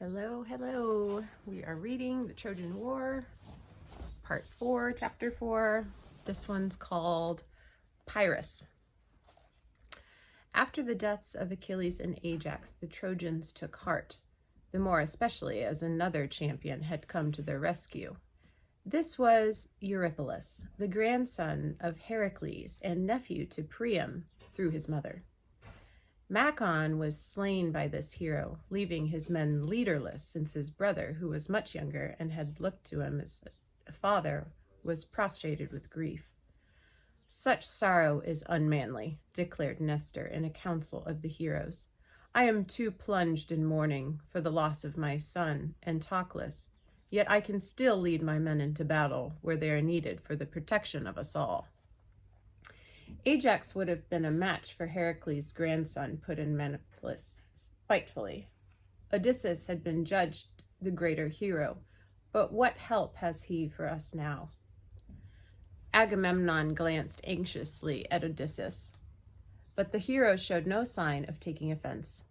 Hello, hello. We are reading the Trojan War, part 4, chapter 4. This one's called Pyrrhus. After the deaths of Achilles and Ajax, the Trojans took heart, the more especially as another champion had come to their rescue. This was Eurypylus, the grandson of Heracles and nephew to Priam through his mother. Macon was slain by this hero, leaving his men leaderless, since his brother, who was much younger and had looked to him as a father, was prostrated with grief. "Such sorrow is unmanly," declared Nestor in a council of the heroes. "I am too plunged in mourning for the loss of my son, Anticlus, yet I can still lead my men into battle where they are needed for the protection of us all." Ajax would have been a match for Heracles' grandson, put in Menelaus spitefully. Odysseus had been judged the greater hero, but what help has he for us now? Agamemnon glanced anxiously at Odysseus, but the hero showed no sign of taking offense.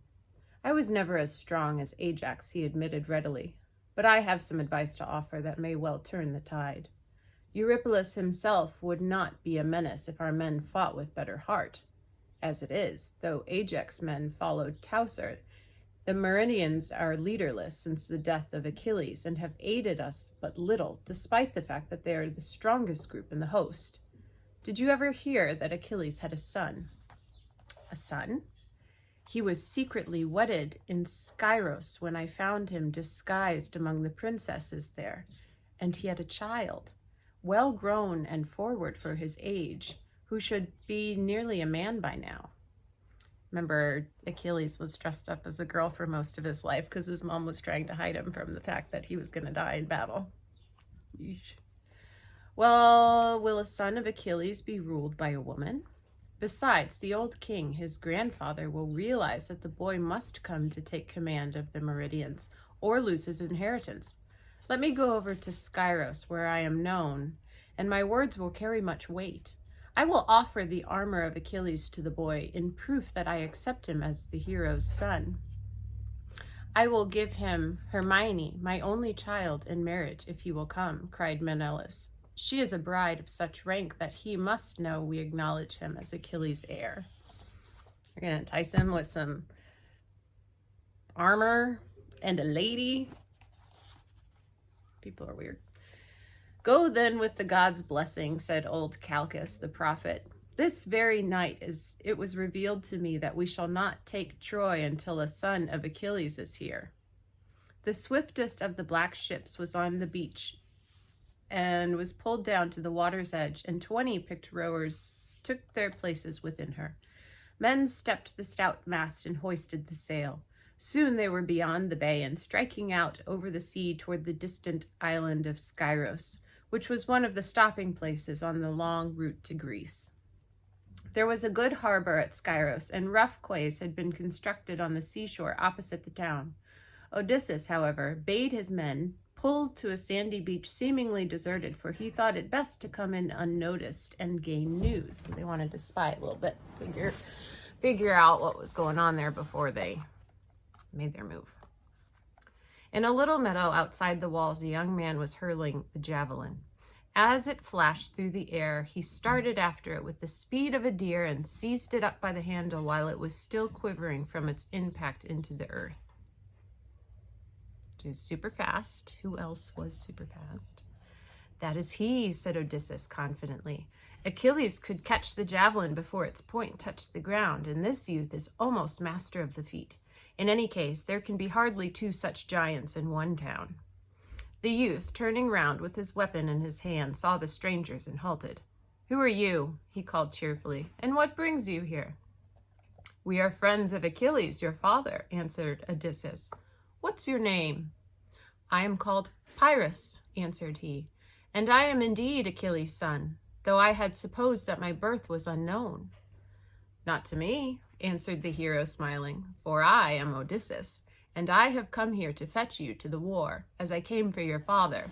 "I was never as strong as Ajax," he admitted readily, "but I have some advice to offer that may well turn the tide. Eurypylus himself would not be a menace if our men fought with better heart. As it is, though Ajax's men followed Teucer, the Meridians are leaderless since the death of Achilles and have aided us but little, despite the fact that they are the strongest group in the host. Did you ever hear that Achilles had a son?" "A son? He was secretly wedded in Scyros when I found him disguised among the princesses there, and he had a child, well grown and forward for his age, who should be nearly a man by now." Remember, Achilles was dressed up as a girl for most of his life because his mom was trying to hide him from the fact that he was going to die in battle. Yeesh. "Well, will a son of Achilles be ruled by a woman? Besides, the old king, his grandfather, will realize that the boy must come to take command of the Meridians or lose his inheritance. Let me go over to Scyros, where I am known, and my words will carry much weight. I will offer the armor of Achilles to the boy in proof that I accept him as the hero's son. I will give him Hermione, my only child, in marriage if he will come," cried Menelaus. "She is a bride of such rank that he must know we acknowledge him as Achilles' heir." We're going to entice him with some armor and a lady. People are weird. "Go then with the god's blessing," said old Calchas the prophet. "This very night it was revealed to me that we shall not take Troy until a son of Achilles is here." The swiftest of the black ships was on the beach and was pulled down to the water's edge, and 20 picked rowers took their places within her. Men stepped the stout mast and hoisted the sail. Soon they were beyond the bay and striking out over the sea toward the distant island of Scyros, which was one of the stopping places on the long route to Greece. There was a good harbor at Scyros, and rough quays had been constructed on the seashore opposite the town. Odysseus, however, bade his men pull to a sandy beach seemingly deserted, for he thought it best to come in unnoticed and gain news. So they wanted to spy a little bit, figure out what was going on there before they made their move. In a little meadow outside the walls, a young man was hurling the javelin. As it flashed through the air, he started after it with the speed of a deer and seized it up by the handle while it was still quivering from its impact into the earth. He was super fast. Who else was super fast? "That is he," said Odysseus confidently. "Achilles could catch the javelin before its point touched the ground, and this youth is almost master of the feat. In any case, there can be hardly 2 such giants in one town." The youth, turning round with his weapon in his hand, saw the strangers and halted. "Who are you?" he called cheerfully, "and what brings you here?" "We are friends of Achilles, your father," answered Odysseus. "What's your name?" "I am called Pyrrhus," answered he, "and I am indeed Achilles' son, though I had supposed that my birth was unknown." "Not to me," answered the hero, smiling, "for I am Odysseus, and I have come here to fetch you to the war, as I came for your father.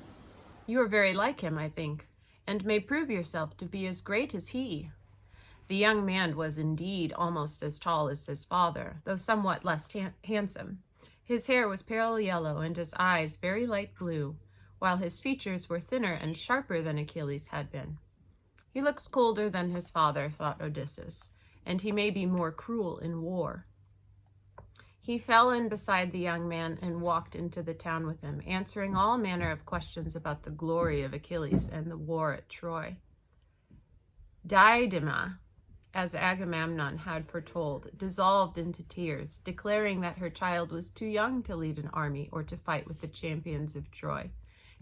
You are very like him, I think, and may prove yourself to be as great as he." The young man was indeed almost as tall as his father, though somewhat less handsome. His hair was pale yellow and his eyes very light blue, while his features were thinner and sharper than Achilles had been. He looks colder than his father, thought Odysseus, and he may be more cruel in war. He fell in beside the young man and walked into the town with him, answering all manner of questions about the glory of Achilles and the war at Troy. Diadema, as Agamemnon had foretold, dissolved into tears, declaring that her child was too young to lead an army or to fight with the champions of Troy.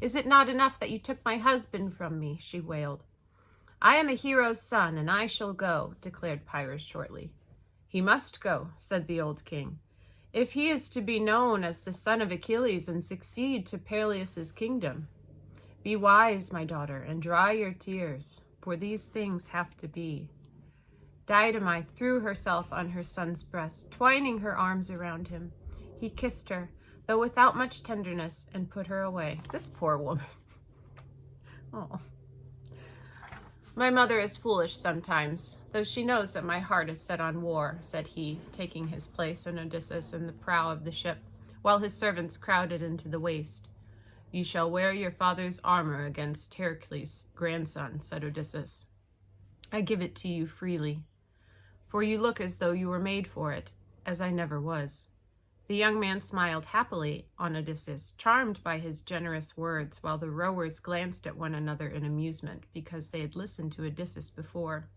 "Is it not enough that you took my husband from me?" she wailed. "I am a hero's son, and I shall go," declared Pyrrhus shortly. "He must go," said the old king, "if he is to be known as the son of Achilles and succeed to Peleus's kingdom. Be wise, my daughter, and dry your tears, for these things have to be." Diadema threw herself on her son's breast, twining her arms around him. He kissed her, though without much tenderness, and put her away. This poor woman. Oh. "My mother is foolish sometimes, though she knows that my heart is set on war," said he, taking his place in Odysseus in the prow of the ship, while his servants crowded into the waist. "You shall wear your father's armor against Heracles' grandson," said Odysseus. "I give it to you freely, for you look as though you were made for it, as I never was." The young man smiled happily on Odysseus, charmed by his generous words, while the rowers glanced at one another in amusement, because they had listened to Odysseus before.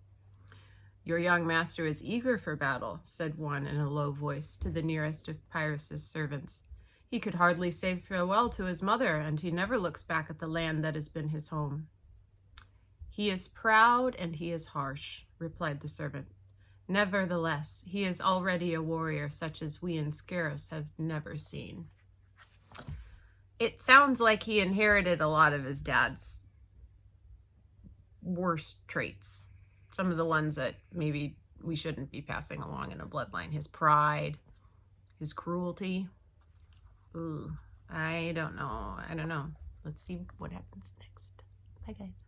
"Your young master is eager for battle," said one in a low voice to the nearest of Pyrrhus's servants. "He could hardly say farewell to his mother, and he never looks back at the land that has been his home." "He is proud and he is harsh," replied the servant. "Nevertheless, he is already a warrior such as we in Scaros have never seen." It sounds like he inherited a lot of his dad's worst traits. Some of the ones that maybe we shouldn't be passing along in a bloodline. His pride, his cruelty. Ooh, I don't know. Let's see what happens next. Bye, guys.